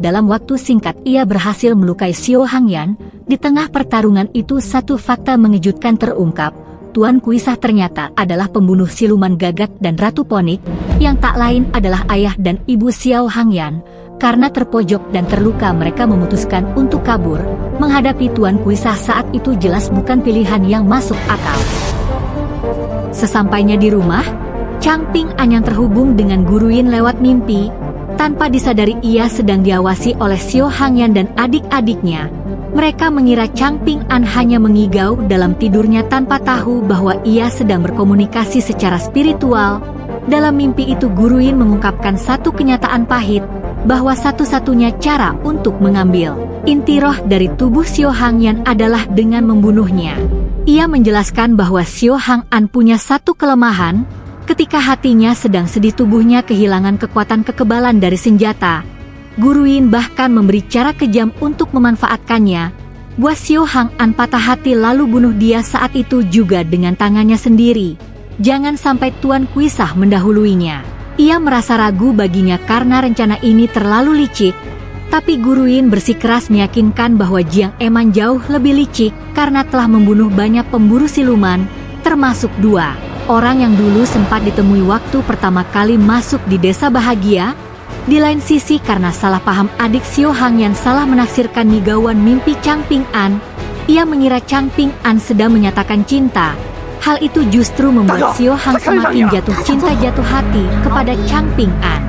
dalam waktu singkat ia berhasil melukai Xiao Hangyan. Di tengah pertarungan itu satu fakta mengejutkan terungkap. Tuan Kuisah ternyata adalah pembunuh siluman gagak dan Ratu Ponik, yang tak lain adalah ayah dan ibu Xiao Hangyan. Karena terpojok dan terluka mereka memutuskan untuk kabur. Menghadapi Tuan Kuisah saat itu jelas bukan pilihan yang masuk akal. Sesampainya di rumah, Changping An yang terhubung dengan Guru Yin lewat mimpi. Tanpa disadari ia sedang diawasi oleh Xiao Hangyan dan adik-adiknya. Mereka mengira Changping An hanya mengigau dalam tidurnya tanpa tahu bahwa ia sedang berkomunikasi secara spiritual. Dalam mimpi itu Guru Yin mengungkapkan satu kenyataan pahit, bahwa satu-satunya cara untuk mengambil inti roh dari tubuh Xiao Hangyan adalah dengan membunuhnya. Ia menjelaskan bahwa Xiao Hangyan punya satu kelemahan, ketika hatinya sedang sedih tubuhnya kehilangan kekuatan kekebalan dari senjata. Guru Yin bahkan memberi cara kejam untuk memanfaatkannya. Buat Xiao Hangyan patah hati lalu bunuh dia saat itu juga dengan tangannya sendiri. Jangan sampai Tuan Kuisah mendahuluinya. Ia merasa ragu baginya karena rencana ini terlalu licik. Tapi Guru Yin bersikeras meyakinkan bahwa Jiang Eman jauh lebih licik karena telah membunuh banyak pemburu siluman, termasuk 2 orang yang dulu sempat ditemui waktu pertama kali masuk di Desa Bahagia. Di lain sisi karena salah paham adik Xiao Hangyan salah menafsirkan nigauan mimpi Changping An, ia mengira Changping An sedang menyatakan cinta. Hal itu justru membuat Xiao Hang semakin jatuh cinta jatuh hati kepada Changping An.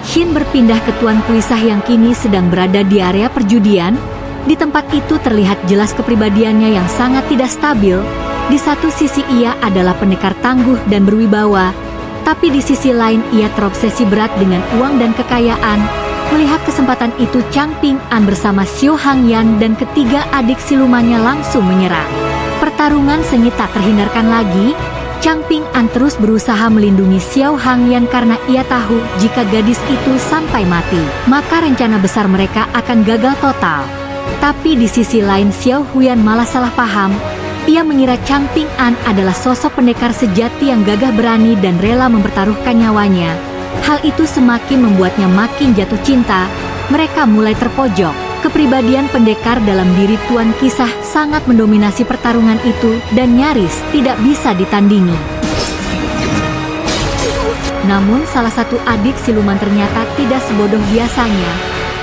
Shin berpindah ke Tuan Kuisah yang kini sedang berada di area perjudian. Di tempat itu terlihat jelas kepribadiannya yang sangat tidak stabil. Di satu sisi ia adalah pendekar tangguh dan berwibawa, tapi di sisi lain ia terobsesi berat dengan uang dan kekayaan. Melihat kesempatan itu Changping An bersama Xiao Hangyan dan ketiga adik silumannya langsung menyerang. Pertarungan sengit tak terhindarkan lagi. Changping An terus berusaha melindungi Xiao Hangyan karena ia tahu jika gadis itu sampai mati, maka rencana besar mereka akan gagal total. Tapi di sisi lain Xiao Huyan malah salah paham. Ia mengira Changping An adalah sosok pendekar sejati yang gagah berani dan rela mempertaruhkan nyawanya. Hal itu semakin membuatnya makin jatuh cinta. Mereka mulai terpojok. Kepribadian pendekar dalam diri Tuan Kisah sangat mendominasi pertarungan itu dan nyaris tidak bisa ditandingi. Namun salah satu adik siluman ternyata tidak sebodoh biasanya.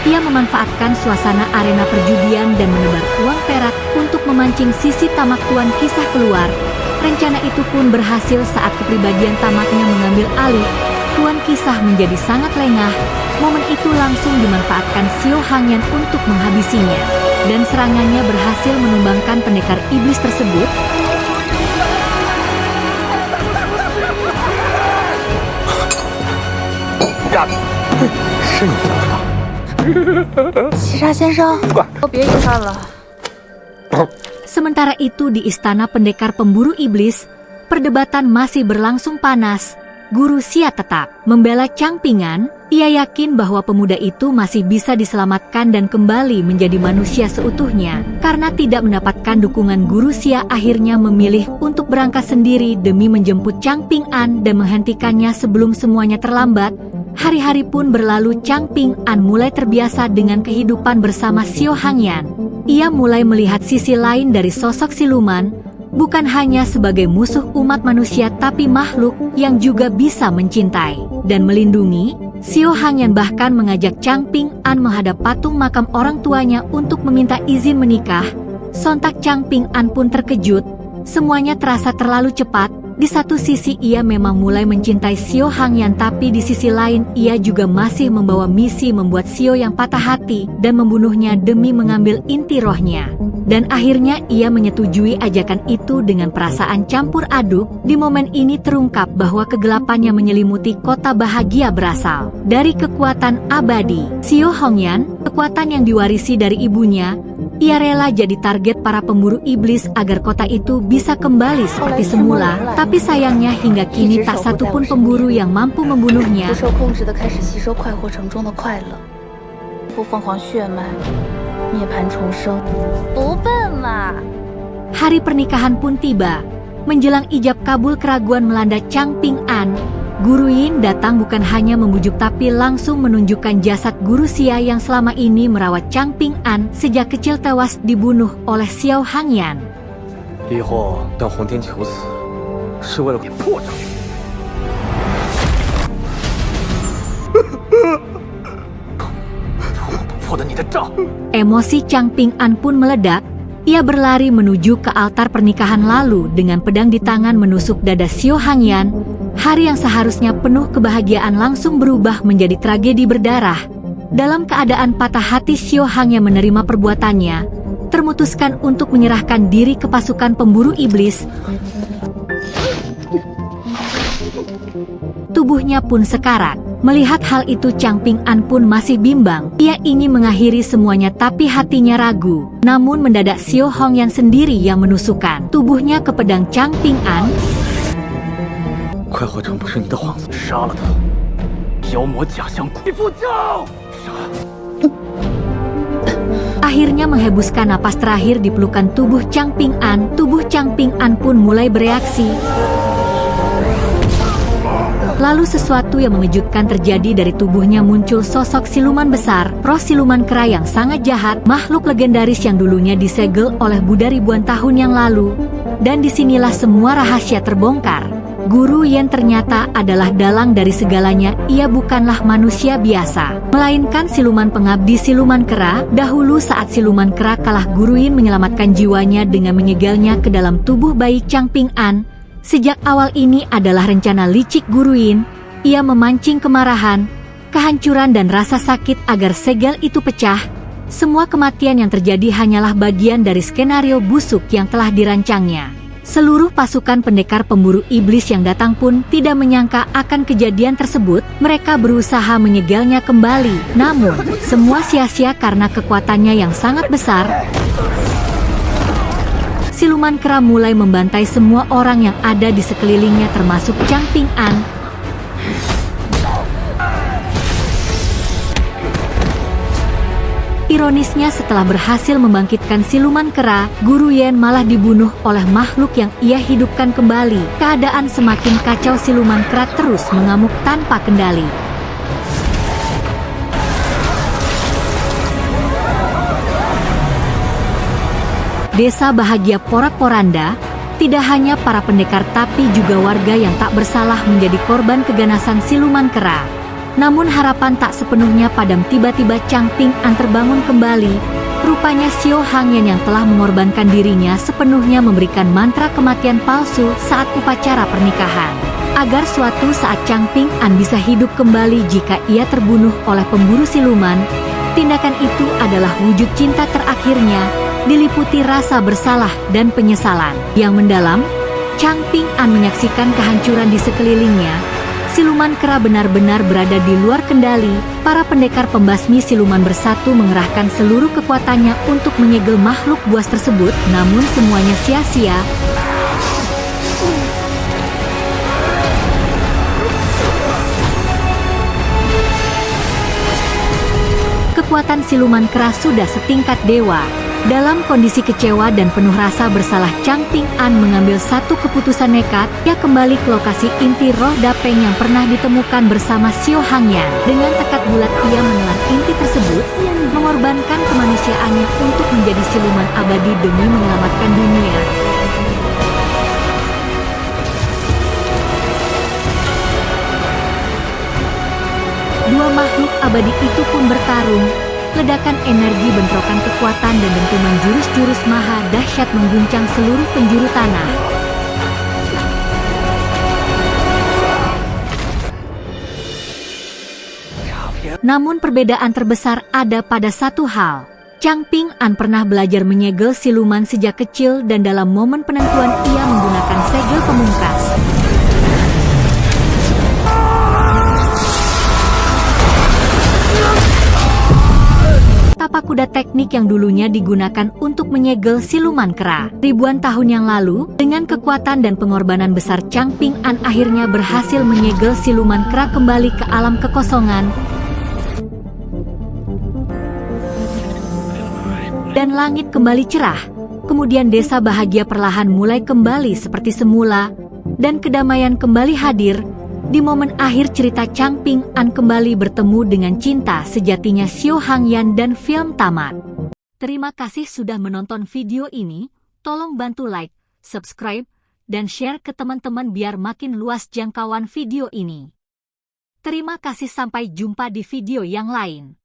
Ia memanfaatkan suasana arena perjudian dan menebar uang perak untuk memancing sisi tamak Tuan Kisah keluar. Rencana itu pun berhasil saat kepribadian tamaknya mengambil alih. Tuan Kisah menjadi sangat lengah. Momen itu langsung dimanfaatkan Xiao Hangyan untuk menghabisinya. Dan serangannya berhasil menumbangkan pendekar iblis tersebut. Sementara itu di istana pendekar pemburu iblis, perdebatan masih berlangsung panas. Guru Xia tetap membela Changping An. Ia yakin bahwa pemuda itu masih bisa diselamatkan dan kembali menjadi manusia seutuhnya. Karena tidak mendapatkan dukungan Guru Xia akhirnya memilih untuk berangkat sendiri demi menjemput Changping An dan menghentikannya sebelum semuanya terlambat. Hari-hari pun berlalu. Changping An mulai terbiasa dengan kehidupan bersama Xiao Hangyan. Ia mulai melihat sisi lain dari sosok siluman, bukan hanya sebagai musuh umat manusia tapi makhluk yang juga bisa mencintai dan melindungi. Xiao Hangyan bahkan mengajak Changping An menghadap patung makam orang tuanya untuk meminta izin menikah. Sontak Changping An pun terkejut. Semuanya terasa terlalu cepat. Di satu sisi ia memang mulai mencintai Xiao Hangyan, tapi di sisi lain ia juga masih membawa misi membuat Xiao yang patah hati dan membunuhnya demi mengambil inti rohnya. Dan akhirnya ia menyetujui ajakan itu dengan perasaan campur aduk. Di momen ini terungkap bahwa kegelapan yang menyelimuti kota bahagia berasal dari kekuatan abadi. Xiao Hangyan, kekuatan yang diwarisi dari ibunya. Ia rela jadi target para pemburu iblis agar kota itu bisa kembali seperti semula. Tapi sayangnya hingga kini tak satupun pemburu yang mampu membunuhnya. Hari pernikahan pun tiba. Menjelang ijab kabul keraguan melanda Chang Ping An. Guru Yin datang bukan hanya membujuk tapi langsung menunjukkan jasad Guru Xia yang selama ini merawat Chang Ping An sejak kecil tewas dibunuh oleh Xiao Hangyan. 以后向洪天求死，是为了点破绽。我不破的你的账。 Emosi Chang Ping An pun meledak. Ia berlari menuju ke altar pernikahan lalu dengan pedang di tangan menusuk dada Xiao Hangyan. Hari yang seharusnya penuh kebahagiaan langsung berubah menjadi tragedi berdarah. Dalam keadaan patah hati, Xiao Hangyan menerima perbuatannya, termutuskan untuk menyerahkan diri ke pasukan pemburu iblis. Tubuhnya pun sekarat. Melihat hal itu Chang Ping An pun masih bimbang. Ia ingin mengakhiri semuanya tapi hatinya ragu. Namun mendadak Xiao Hongyan sendiri yang menusukkan tubuhnya ke pedang Chang Ping An. 快活成不是你的皇子，杀了他！妖魔假相鬼不教，杀！ Akhirnya menghembuskan napas terakhir di pelukan tubuh Chang Ping An. Tubuh Chang Ping An pun mulai bereaksi. Lalu sesuatu yang mengejutkan terjadi. Dari tubuhnya muncul sosok siluman besar, roh siluman kera yang sangat jahat, makhluk legendaris yang dulunya disegel oleh Buddha ribuan tahun yang lalu. Dan disinilah semua rahasia terbongkar. Guru Yen ternyata adalah dalang dari segalanya. Ia bukanlah manusia biasa, melainkan siluman pengabdi siluman kera. Dahulu saat siluman kera kalah, Guru Yen menyelamatkan jiwanya dengan menyegelnya ke dalam tubuh bayi Chang Ping An. Sejak awal ini adalah rencana licik Guru Yin. Ia memancing kemarahan, kehancuran dan rasa sakit agar segel itu pecah. Semua kematian yang terjadi hanyalah bagian dari skenario busuk yang telah dirancangnya. Seluruh pasukan pendekar pemburu iblis yang datang pun tidak menyangka akan kejadian tersebut. Mereka berusaha menyegelnya kembali, namun semua sia-sia karena kekuatannya yang sangat besar. Siluman kera mulai membantai semua orang yang ada di sekelilingnya termasuk Chang Ping An. Ironisnya setelah berhasil membangkitkan siluman kera, Guru Yen malah dibunuh oleh makhluk yang ia hidupkan kembali. Keadaan semakin kacau, siluman kera terus mengamuk tanpa kendali. Desa bahagia porak-poranda. Tidak hanya para pendekar tapi juga warga yang tak bersalah menjadi korban keganasan siluman kera. Namun harapan tak sepenuhnya padam. Tiba-tiba Chang Ping An terbangun kembali. Rupanya Xiao Hangyan yang telah mengorbankan dirinya sepenuhnya memberikan mantra kematian palsu saat upacara pernikahan. Agar suatu saat Chang Ping An bisa hidup kembali jika ia terbunuh oleh pemburu siluman. Tindakan itu adalah wujud cinta terakhirnya, diliputi rasa bersalah dan penyesalan yang mendalam. Chang Ping An menyaksikan kehancuran di sekelilingnya. Siluman kera benar-benar berada di luar kendali. Para pendekar pembasmi siluman bersatu mengerahkan seluruh kekuatannya untuk menyegel makhluk buas tersebut, namun semuanya sia-sia. Kekuatan siluman kera sudah setingkat dewa. Dalam kondisi kecewa dan penuh rasa bersalah, Chang Ping An mengambil satu keputusan nekat. Ia kembali ke lokasi inti roh dapeng yang pernah ditemukan bersama Xiao Hangyan. Dengan tekad bulat ia menelan inti tersebut, mengorbankan kemanusiaannya untuk menjadi siluman abadi demi menyelamatkan dunia. Dua makhluk abadi itu pun bertarung. Ledakan energi, bentrokan kekuatan dan dentuman jurus-jurus maha dahsyat mengguncang seluruh penjuru tanah. Namun perbedaan terbesar ada pada satu hal. Chang Ping An pernah belajar menyegel siluman sejak kecil dan dalam momen penentuan ia menggunakan segel pemungkas. Tapak kuda teknik yang dulunya digunakan untuk menyegel siluman kera ribuan tahun yang lalu, dengan kekuatan dan pengorbanan besar Chang Ping An akhirnya berhasil menyegel siluman kera kembali ke alam kekosongan. Dan langit kembali cerah. Kemudian desa bahagia perlahan mulai kembali seperti semula, dan kedamaian kembali hadir. Di momen akhir cerita, Changping An kembali bertemu dengan cinta sejatinya Xiao Hangyan dan film tamat. Terima kasih sudah menonton video ini, tolong bantu like, subscribe, dan share ke teman-teman biar makin luas jangkauan video ini. Terima kasih, sampai jumpa di video yang lain.